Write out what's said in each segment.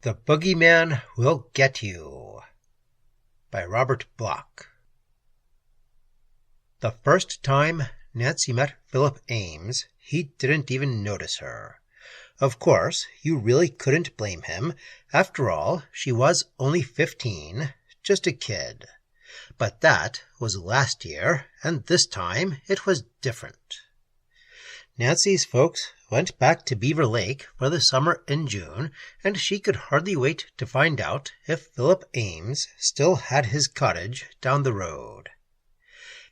The Boogeyman Will Get You by Robert Bloch. The first time Nancy met Philip Ames, he didn't even notice her. Of course, you really couldn't blame him. After all, she was only 15, just a kid. But that was last year, and this time it was different. Nancy's folks went back to Beaver Lake for the summer in June, and she could hardly wait to find out if Philip Ames still had his cottage down the road.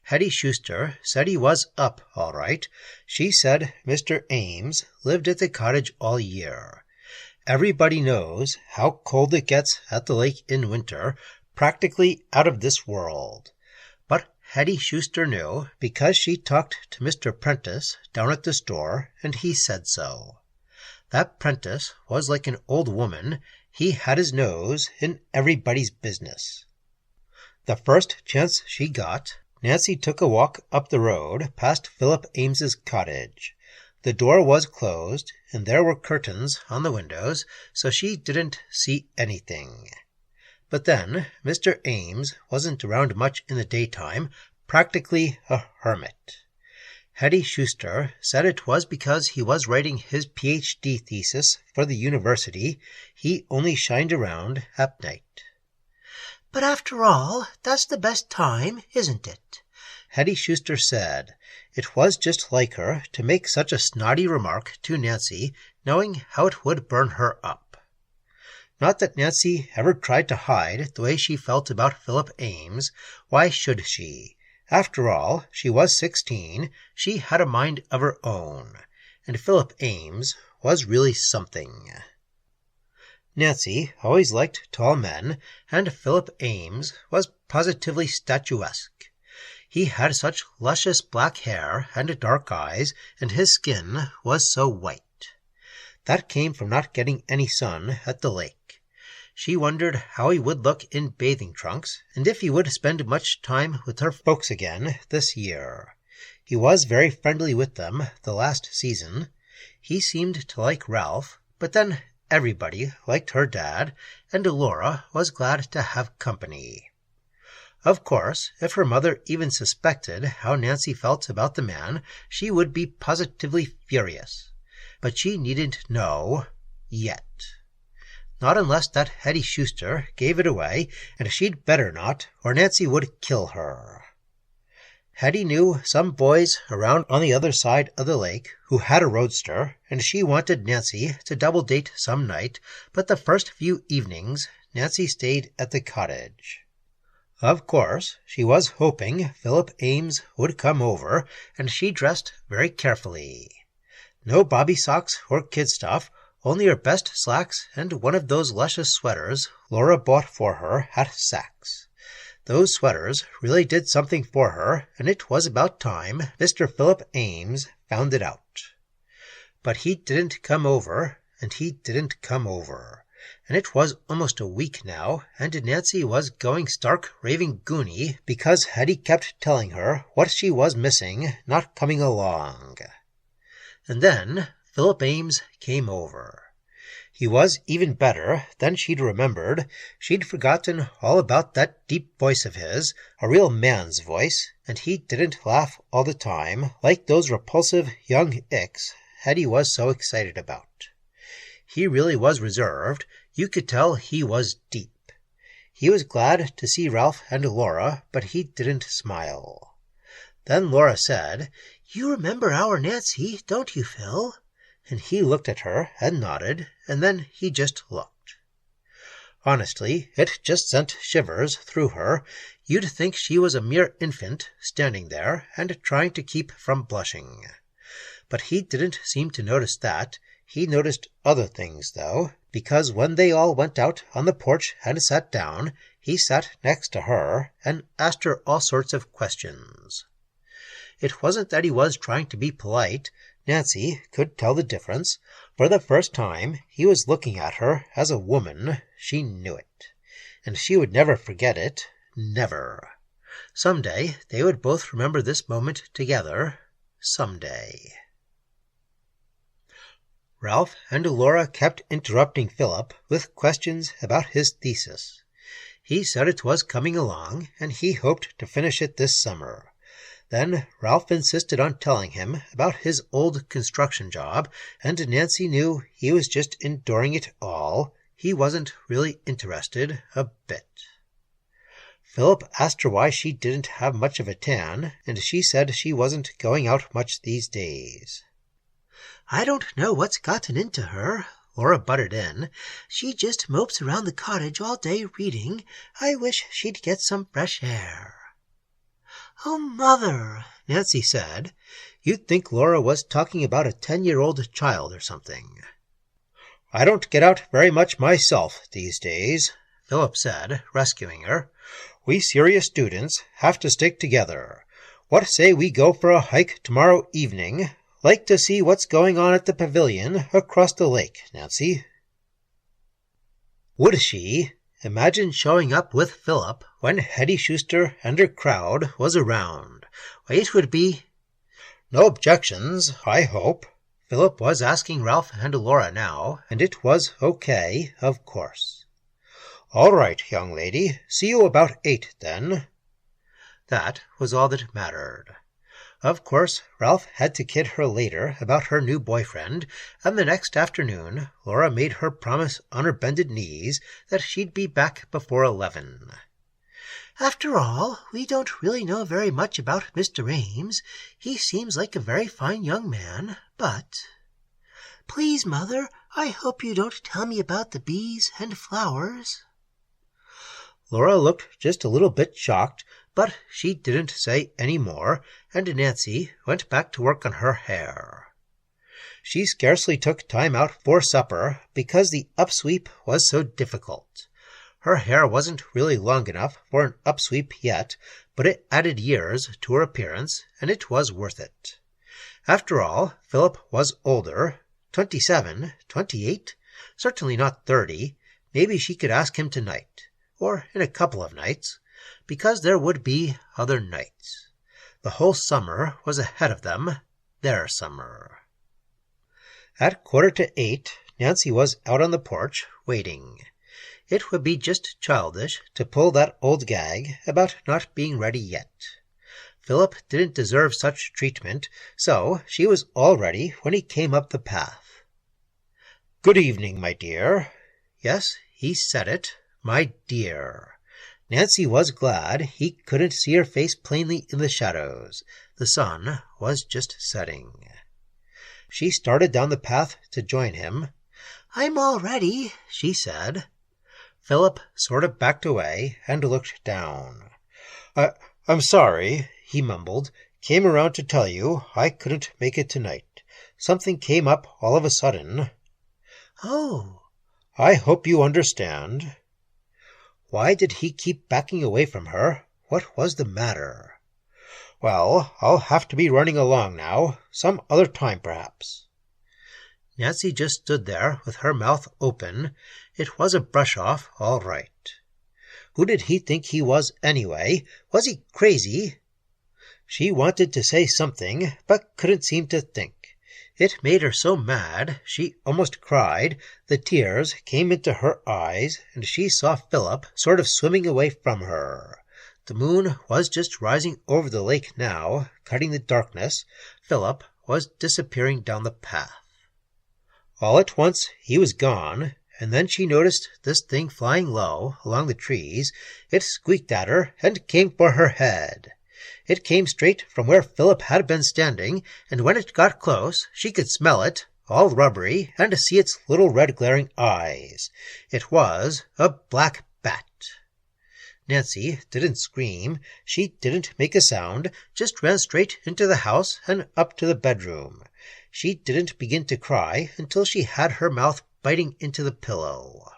Hetty Schuster said he was up all right. She said Mr. Ames lived at the cottage all year. Everybody knows how cold it gets at the lake in winter, practically out of this world. But Hetty Schuster knew because she talked to Mr. Prentice down at the store, and he said so. That Prentice was like an old woman. He had his nose in everybody's business. The first chance she got, Nancy took a walk up the road past Philip Ames's cottage. The door was closed, and there were curtains on the windows, so she didn't see anything. But then Mr. Ames wasn't around much in the daytime, practically a hermit. Hetty Schuster said it was because he was writing his Ph.D. thesis for the university. He only shined around at night. "But after all, that's the best time, isn't it?" Hetty Schuster said. It was just like her to make such a snotty remark to Nancy, knowing how it would burn her up. Not that Nancy ever tried to hide the way she felt about Philip Ames. Why should she? After all, she was 16. She had a mind of her own. And Philip Ames was really something. Nancy always liked tall men, and Philip Ames was positively statuesque. He had such luscious black hair and dark eyes, and his skin was so white. That came from not getting any sun at the lake. She wondered how he would look in bathing trunks, and if he would spend much time with her folks again this year. He was very friendly with them the last season. He seemed to like Ralph, but then everybody liked her dad, and Laura was glad to have company. Of course, if her mother even suspected how Nancy felt about the man, she would be positively furious. But she needn't know yet. Not unless that Hetty Schuster gave it away, and she'd better not, or Nancy would kill her. Hetty knew some boys around on the other side of the lake who had a roadster, and she wanted Nancy to double-date some night, but the first few evenings Nancy stayed at the cottage. Of course, she was hoping Philip Ames would come over, and she dressed very carefully. No bobby socks or kid stuff, only her best slacks and one of those luscious sweaters Laura bought for her at Saks. Those sweaters really did something for her, and it was about time Mr. Philip Ames found it out. But he didn't come over, and he didn't come over. And it was almost a week now, and Nancy was going stark raving goony because Hetty kept telling her what she was missing not coming along. And then Philip Ames came over. He was even better than she'd remembered. She'd forgotten all about that deep voice of his, a real man's voice, and he didn't laugh all the time like those repulsive young icks Hetty was so excited about. He really was reserved. You could tell he was deep. He was glad to see Ralph and Laura, but he didn't smile. Then Laura said, "You remember our Nancy, don't you, Phil?" And he looked at her and nodded, and then he just looked. Honestly, it just sent shivers through her. You'd think she was a mere infant standing there and trying to keep from blushing. But he didn't seem to notice that. He noticed other things, though, because when they all went out on the porch and sat down, he sat next to her and asked her all sorts of questions. It wasn't that he was trying to be polite. Nancy could tell the difference. For the first time, he was looking at her as a woman. She knew it. And she would never forget it. Never. Someday they would both remember this moment together. Someday. Ralph and Laura kept interrupting Philip with questions about his thesis. He said it was coming along, and he hoped to finish it this summer. Then Ralph insisted on telling him about his old construction job, and Nancy knew he was just enduring it all. He wasn't really interested a bit. Philip asked her why she didn't have much of a tan, and she said she wasn't going out much these days. I don't know what's gotten into her, Laura butted in. She just mopes around the cottage all day reading. I wish she'd get some fresh air. Oh, Mother, Nancy said. You'd think Laura was talking about a 10-year-old child or something. I don't get out very much myself these days, Philip said, rescuing her. We serious students have to stick together. What say we go for a hike tomorrow evening? Like to see what's going on at the pavilion across the lake, Nancy. Would she? Imagine showing up with Philip when Hetty Schuster and her crowd was around. Why, it would be... No objections, I hope. Philip was asking Ralph and Laura now, and it was okay, of course. All right, young lady. See you about 8, then. That was all that mattered. Of course, Ralph had to kid her later about her new boyfriend, and the next afternoon Laura made her promise on her bended knees that she'd be back before 11. After all, we don't really know very much about Mr. Ames. He seems like a very fine young man, but... Please, Mother, I hope you don't tell me about the bees and flowers. Laura looked just a little bit shocked, but she didn't say any more, and Nancy went back to work on her hair. She scarcely took time out for supper because the upsweep was so difficult. Her hair wasn't really long enough for an upsweep yet, but it added years to her appearance, and it was worth it. After all, Philip was older, 27, 28, certainly not 30. Maybe she could ask him tonight, or in a couple of nights, because there would be other nights. The whole summer was ahead of them, their summer. At 7:45, Nancy was out on the porch, waiting. It would be just childish to pull that old gag about not being ready yet. Philip didn't deserve such treatment, so she was all ready when he came up the path. Good evening, my dear. Yes, he said it, my dear. Nancy was glad he couldn't see her face plainly in the shadows. The sun was just setting. She started down the path to join him. I'm all ready, she said. Philip sort of backed away and looked down. I'm sorry, he mumbled. Came around to tell you I couldn't make it tonight. Something came up all of a sudden. Oh. I hope you understand. Why did he keep backing away from her? What was the matter? Well, I'll have to be running along now. Some other time, perhaps. Nancy just stood there with her mouth open. It was a brush-off, all right. Who did he think he was, anyway? Was he crazy? She wanted to say something, but couldn't seem to think. It made her so mad she almost cried. The tears came into her eyes, and she saw Philip sort of swimming away from her. The moon was just rising over the lake now, cutting the darkness. Philip was disappearing down the path. All at once he was gone, and then she noticed this thing flying low along the trees. It squeaked at her and came for her head. It came straight from where Philip had been standing, and when it got close, she could smell it, all rubbery, and see its little red glaring eyes. It was a black bat. Nancy didn't scream. She didn't make a sound, just ran straight into the house and up to the bedroom. She didn't begin to cry until she had her mouth biting into the pillow.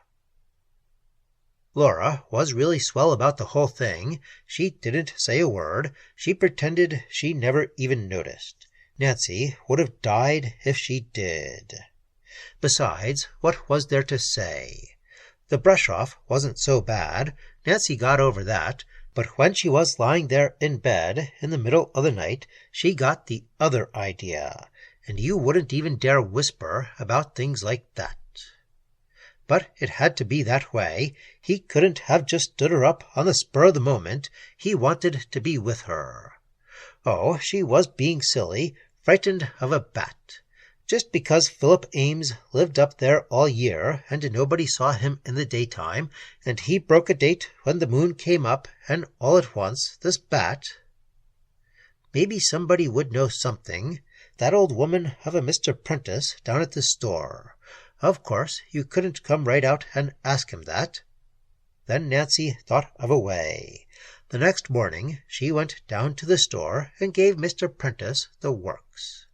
Laura was really swell about the whole thing. She didn't say a word. She pretended she never even noticed. Nancy would have died if she did. Besides, what was there to say? The brush-off wasn't so bad. Nancy got over that. But when she was lying there in bed in the middle of the night, she got the other idea. and you wouldn't even dare whisper about things like that. But it had to be that way. He couldn't have just stood her up on the spur of the moment. He wanted to be with her. Oh, she was being silly, frightened of a bat. Just because Philip Ames lived up there all year, and nobody saw him in the daytime, and he broke a date when the moon came up, and all at once this bat... Maybe somebody would know something. That old woman of a Mr. Prentice down at the store. Of course, you couldn't come right out and ask him that. Then Nancy thought of a way. The next morning she went down to the store and gave Mr. Prentice the works.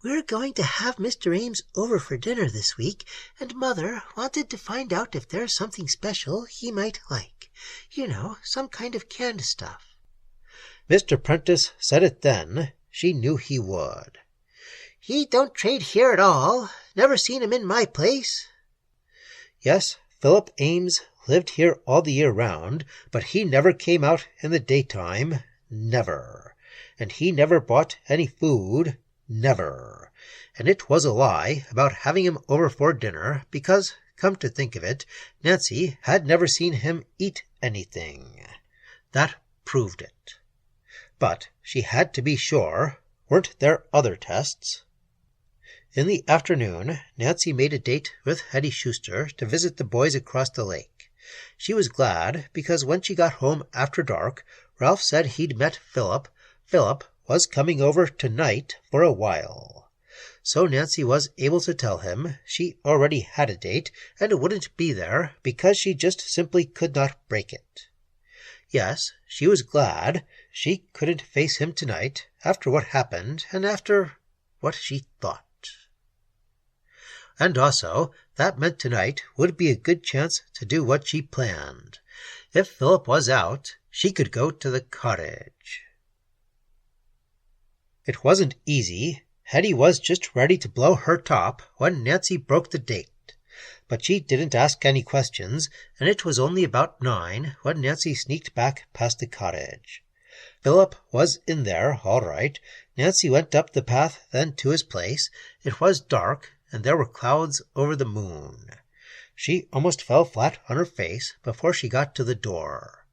"We're going to have Mr. Ames over for dinner this week, and Mother wanted to find out if there's something special he might like. You know, some kind of canned stuff." Mr. Prentice said it then. She knew he would. "He don't trade here at all. Never seen him in my place." Yes, Philip Ames lived here all the year round, but he never came out in the daytime. Never. And he never bought any food. Never. And it was a lie about having him over for dinner, because, come to think of it, Nancy had never seen him eat anything. That proved it. But she had to be sure. Weren't there other tests? In the afternoon, Nancy made a date with Hetty Schuster to visit the boys across the lake. She was glad, because when she got home after dark, Ralph said he'd met Philip. Philip was coming over tonight for a while. So Nancy was able to tell him she already had a date and wouldn't be there because she just simply could not break it. Yes, she was glad. She couldn't face him tonight, after what happened and after what she thought. And also, that meant tonight would be a good chance to do what she planned. If Philip was out, she could go to the cottage. It wasn't easy. Hetty was just ready to blow her top when Nancy broke the date. But she didn't ask any questions, and it was only about 9 when Nancy sneaked back past the cottage. Philip was in there, all right. Nancy went up the path then to his place. It was dark, and there were clouds over the moon. She almost fell flat on her face before she got to the door.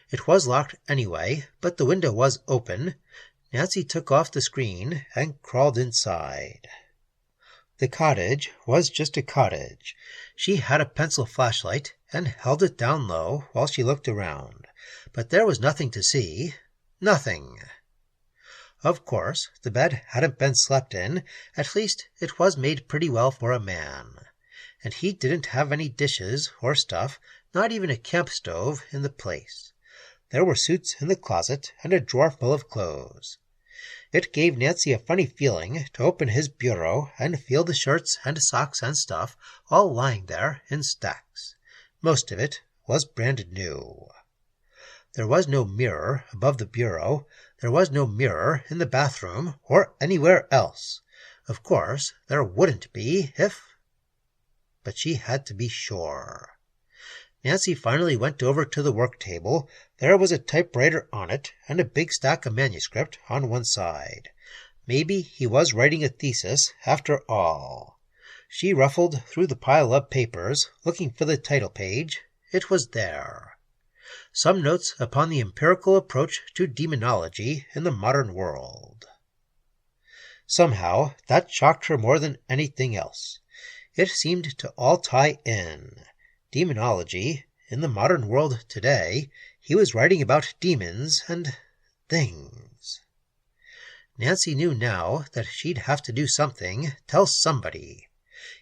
It was locked anyway, but the window was open. Nancy took off the screen and crawled inside. The cottage was just a cottage. She had a pencil flashlight and held it down low while she looked around. But there was nothing to see. Nothing. Of course, the bed hadn't been slept in. At least it was made pretty well for a man. And he didn't have any dishes or stuff, not even a camp stove in the place. There were suits in the closet and a drawer full of clothes. It gave Nancy a funny feeling to open his bureau and feel the shirts and socks and stuff all lying there in stacks. Most of it was brand new. There was no mirror above the bureau. There was no mirror in the bathroom or anywhere else. Of course, there wouldn't be if... But she had to be sure. Nancy finally went over to the work table. There was a typewriter on it and a big stack of manuscript on one side. Maybe he was writing a thesis after all. She ruffled through the pile of papers, looking for the title page. It was there. Some notes upon the empirical approach to demonology in the modern world. Somehow, that shocked her more than anything else. It seemed to all tie in. Demonology, in the modern world today, he was writing about demons and things. Nancy knew now that she'd have to do something, tell somebody.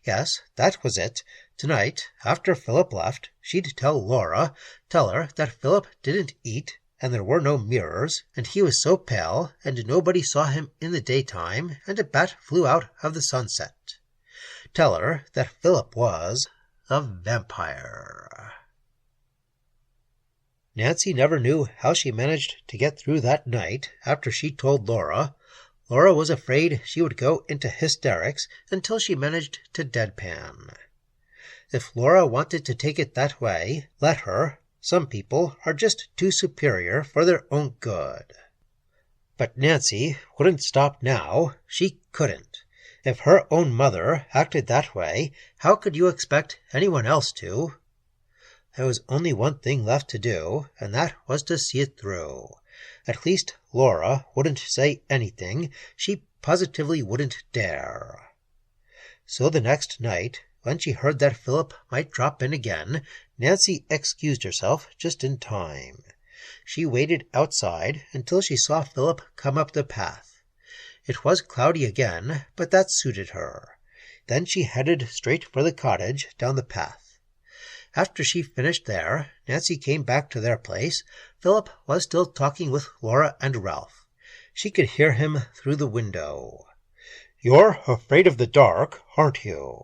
Yes, that was it. Tonight, after Philip left, she'd tell Laura, tell her that Philip didn't eat, and there were no mirrors, and he was so pale, and nobody saw him in the daytime, and a bat flew out of the sunset. Tell her that Philip was a vampire. Nancy never knew how she managed to get through that night after she told Laura. Laura was afraid she would go into hysterics until she managed to deadpan. If Laura wanted to take it that way, let her. Some people are just too superior for their own good. But Nancy wouldn't stop now. She couldn't. If her own mother acted that way, how could you expect anyone else to? There was only one thing left to do, and that was to see it through. At least Laura wouldn't say anything. She positively wouldn't dare. So the next night, when she heard that Philip might drop in again, Nancy excused herself just in time. She waited outside until she saw Philip come up the path. It was cloudy again, but that suited her. Then she headed straight for the cottage down the path. After she finished there, Nancy came back to their place. Philip was still talking with Laura and Ralph. She could hear him through the window. "You're afraid of the dark, aren't you?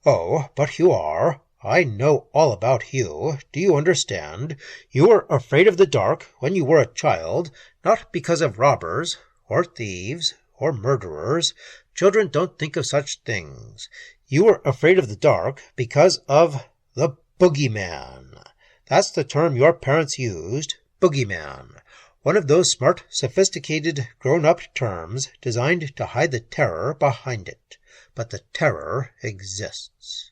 Oh, but you are. I know all about you. Do you understand? You were afraid of the dark when you were a child, not because of robbers, or thieves, or murderers. Children don't think of such things. You were afraid of the dark because of the boogeyman. That's the term your parents used, boogeyman. One of those smart, sophisticated, grown-up terms designed to hide the terror behind it. But the terror exists.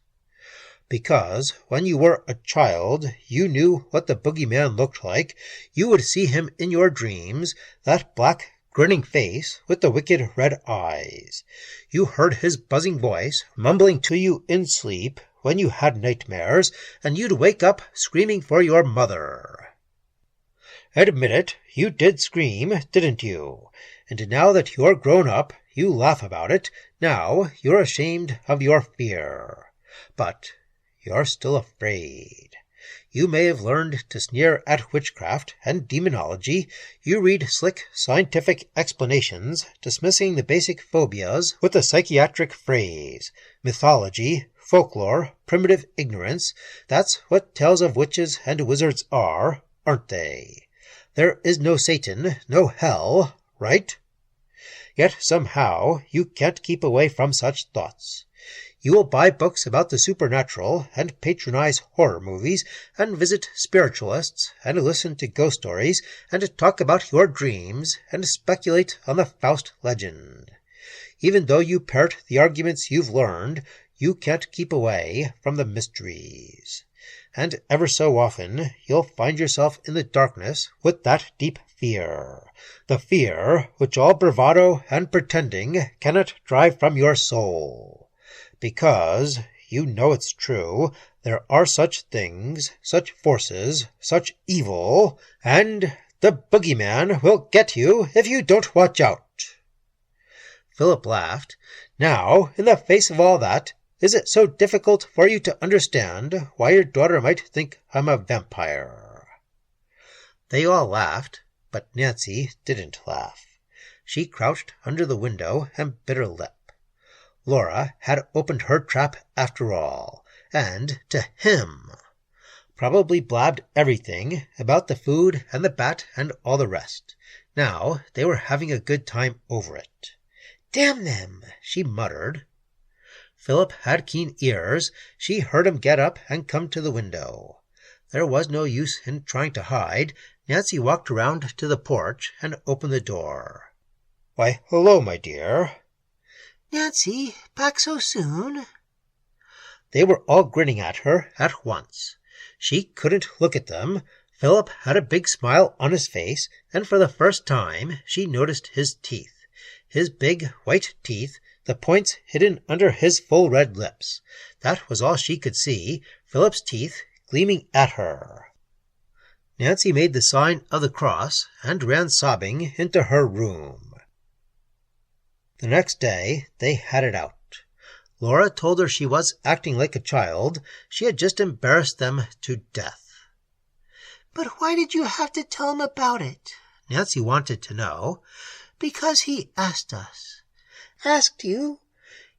Because when you were a child, you knew what the boogeyman looked like. You would see him in your dreams, that black, grinning face with the wicked red eyes. You heard his buzzing voice mumbling to you in sleep when you had nightmares, and you'd wake up screaming for your mother. Admit it, you did scream, didn't you? And now that you're grown up, you laugh about it. Now you're ashamed of your fear. But you're still afraid. You may have learned to sneer at witchcraft and demonology. You read slick scientific explanations, dismissing the basic phobias with a psychiatric phrase. Mythology, folklore, primitive ignorance. That's what tales of witches and wizards are, aren't they? There is no Satan, no hell, right? Yet somehow you can't keep away from such thoughts. You will buy books about the supernatural, and patronize horror movies, and visit spiritualists, and listen to ghost stories, and talk about your dreams, and speculate on the Faust legend. Even though you parrot the arguments you've learned, you can't keep away from the mysteries. And ever so often you'll find yourself in the darkness with that deep fear. The fear which all bravado and pretending cannot drive from your soul. Because, you know it's true, there are such things, such forces, such evil, and the boogeyman will get you if you don't watch out. Philip laughed. Now, in the face of all that, is it so difficult for you to understand why your daughter might think I'm a vampire? They all laughed, but Nancy didn't laugh. She crouched under the window and bit her lip. Laura had opened her trap after all, and to him. Probably blabbed everything about the food and the bat and all the rest. Now they were having a good time over it. "Damn them," she muttered. Philip had keen ears. She heard him get up and come to the window. There was no use in trying to hide. Nancy walked around to the porch and opened the door. "Why, hello, my dear." "Nancy, back so soon?" They were all grinning at her at once. She couldn't look at them. Philip had a big smile on his face, and for the first time she noticed his teeth. His big white teeth, the points hidden under his full red lips. That was all she could see, Philip's teeth gleaming at her. Nancy made the sign of the cross and ran sobbing into her room. The next day they had it out. Laura told her she was acting like a child. She had just embarrassed them to death. "But why did you have to tell him about it?" Nancy wanted to know. "Because he asked us." "Asked you?"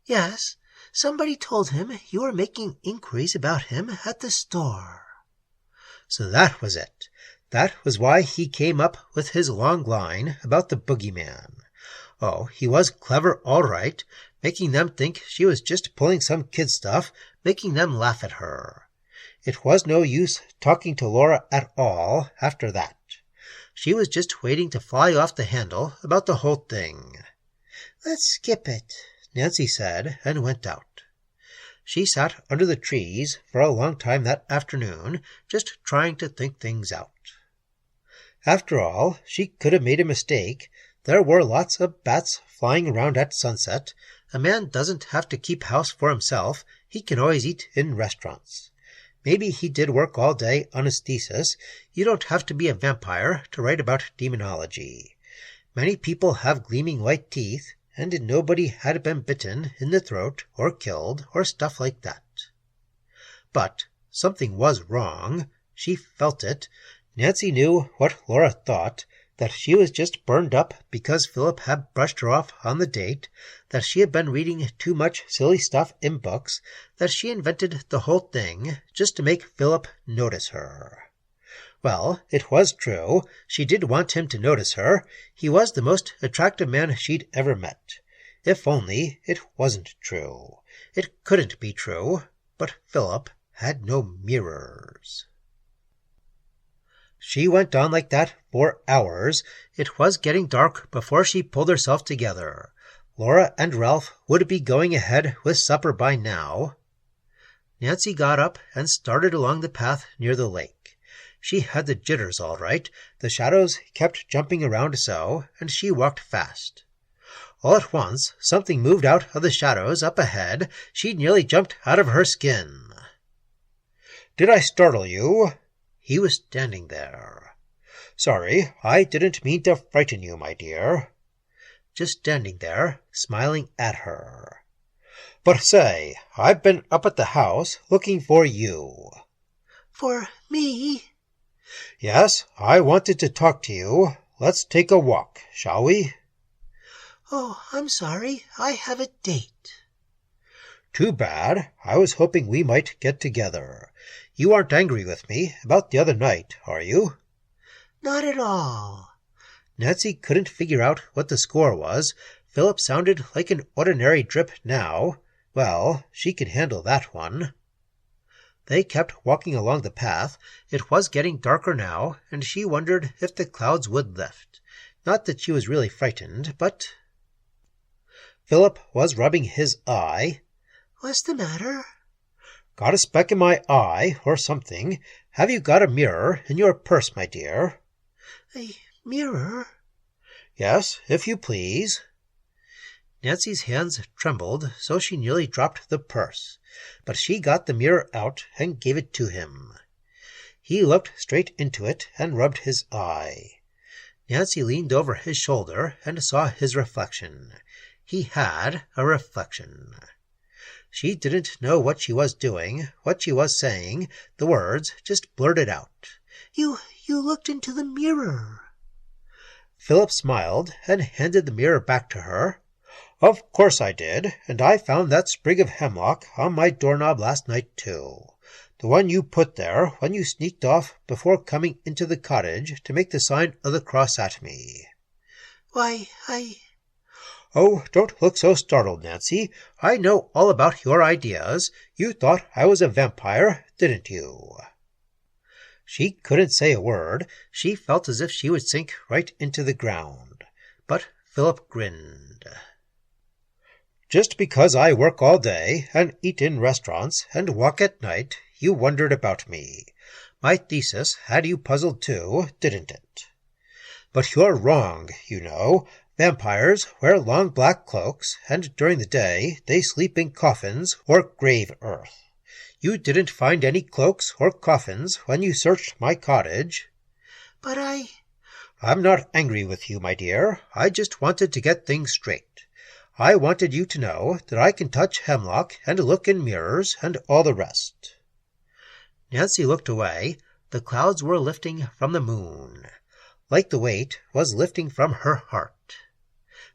"Yes. Somebody told him you were making inquiries about him at the store." So that was it. That was why he came up with his long line about the boogeyman. Oh, he was clever all right, making them think she was just pulling some kid stuff, making them laugh at her. It was no use talking to Laura at all after that. She was just waiting to fly off the handle about the whole thing. "Let's skip it. Nancy said, and went out. She sat under the trees for a long time that afternoon, just trying to think things out. After all, she could have made a mistake. There were lots of bats flying around at sunset. A man doesn't have to keep house for himself. He can always eat in restaurants. Maybe he did work all day on his thesis. You don't have to be a vampire to write about demonology. Many people have gleaming white teeth, and nobody had been bitten in the throat or killed or stuff like that. But something was wrong. She felt it. Nancy knew what Laura thought, that she was just burned up because Philip had brushed her off on the date, that she had been reading too much silly stuff in books, that she invented the whole thing just to make Philip notice her. Well, it was true. She did want him to notice her. He was the most attractive man she'd ever met. If only it wasn't true. It couldn't be true, but Philip had no mirrors. She went on like that for hours. It was getting dark before she pulled herself together. Laura and Ralph would be going ahead with supper by now. Nancy got up and started along the path near the lake. She had the jitters all right. The shadows kept jumping around so, and she walked fast. All at once, something moved out of the shadows up ahead. She nearly jumped out of her skin. "Did I startle you?" He was standing there. "Sorry, I didn't mean to frighten you, my dear." Just standing there, smiling at her. "But say, I've been up at the house looking for you." "For me?" "Yes, I wanted to talk to you. Let's take a walk, shall we?" "Oh, I'm sorry. I have a date." "Too bad. I was hoping we might get together. You aren't angry with me about the other night, are you?" "Not at all." Nancy couldn't figure out what the score was. Philip sounded like an ordinary drip now. Well, she could handle that one. They kept walking along the path. It was getting darker now, and she wondered if the clouds would lift. Not that she was really frightened, but... Philip was rubbing his eye. "What's the matter?" "Got a speck in my eye, or something. Have you got a mirror in your purse, my dear?" "A mirror?" "Yes, if you please." Nancy's hands trembled, so she nearly dropped the purse. But she got the mirror out and gave it to him. He looked straight into it and rubbed his eye. Nancy leaned over his shoulder and saw his reflection. He had a reflection. She didn't know what she was doing, what she was saying. The words just blurted out. You looked into the mirror." Philip smiled and handed the mirror back to her. "Of course I did, and I found that sprig of hemlock on my doorknob last night, too. The one you put there when you sneaked off before coming into the cottage to make the sign of the cross at me." "Why, "Oh, don't look so startled, Nancy. I know all about your ideas. You thought I was a vampire, didn't you?" She couldn't say a word. She felt as if she would sink right into the ground. But Philip grinned. "Just because I work all day and eat in restaurants and walk at night, you wondered about me. My thesis had you puzzled too, didn't it? But you're wrong, you know. Vampires wear long black cloaks, and during the day they sleep in coffins or grave earth. You didn't find any cloaks or coffins when you searched my cottage." "But I'm not angry with you, my dear. I just wanted to get things straight. I wanted you to know that I can touch hemlock and look in mirrors and all the rest." Nancy looked away. The clouds were lifting from the moon. Like the weight was lifting from her heart.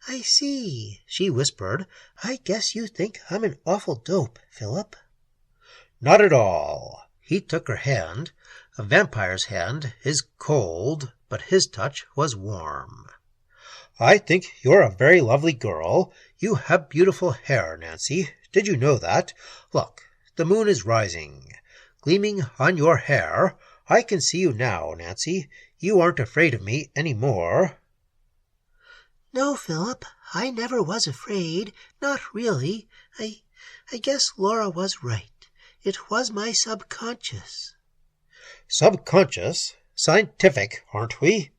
"I see," she whispered. "I guess you think I'm an awful dope, Philip." "Not at all." He took her hand. A vampire's hand is cold, but his touch was warm. "I think you're a very lovely girl. You have beautiful hair, Nancy. Did you know that? Look, the moon is rising, gleaming on your hair. I can see you now, Nancy. You aren't afraid of me any more." No, Philip, I never was afraid. Not really. I guess Laura was right. It was my subconscious. Subconscious? Scientific, aren't we?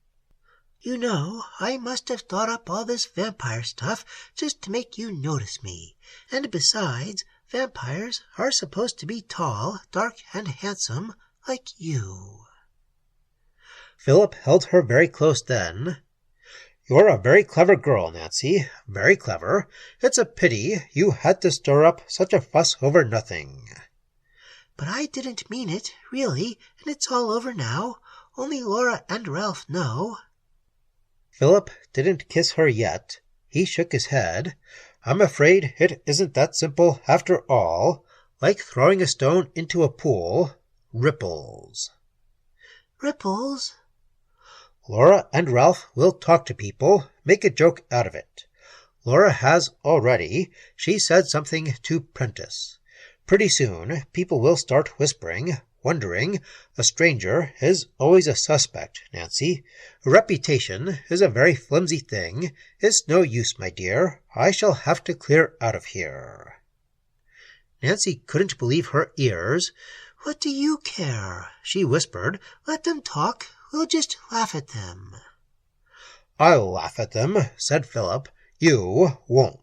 You know, I must have thought up all this vampire stuff just to make you notice me. And besides, vampires are supposed to be tall, dark, and handsome, like you. Philip held her very close then. You're a very clever girl, Nancy, very clever. It's a pity you had to stir up such a fuss over nothing. But I didn't mean it, really, and it's all over now. Only Laura and Ralph know. Philip didn't kiss her yet. He shook his head. I'm afraid it isn't that simple after all. Like throwing a stone into a pool. Ripples. Ripples? Laura and Ralph will talk to people, make a joke out of it. Laura has already. She said something to Prentice. Pretty soon people will start whispering, wondering. A stranger is always a suspect, Nancy. A reputation is a very flimsy thing. It's no use, my dear. I shall have to clear out of here. Nancy couldn't believe her ears. What do you care? She whispered. Let them talk. We'll just laugh at them. I'll laugh at them, said Philip. You won't.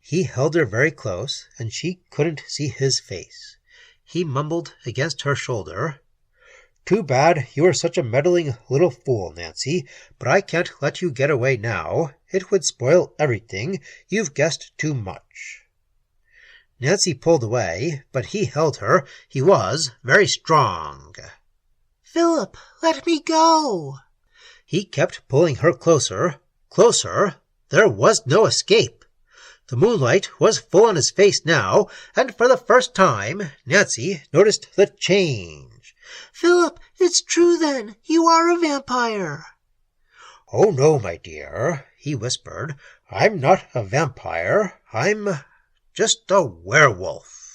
He held her very close, and she couldn't see his face. He mumbled against her shoulder. Too bad you are such a meddling little fool, Nancy, but I can't let you get away now. It would spoil everything. You've guessed too much. Nancy pulled away, but he held her. He was very strong. Philip, let me go. He kept pulling her closer, closer. There was no escape. The moonlight was full on his face now, and for the first time Nancy noticed the change. Philip, it's true then. You are a vampire. Oh, no, my dear, he whispered. I'm not a vampire. I'm just a werewolf.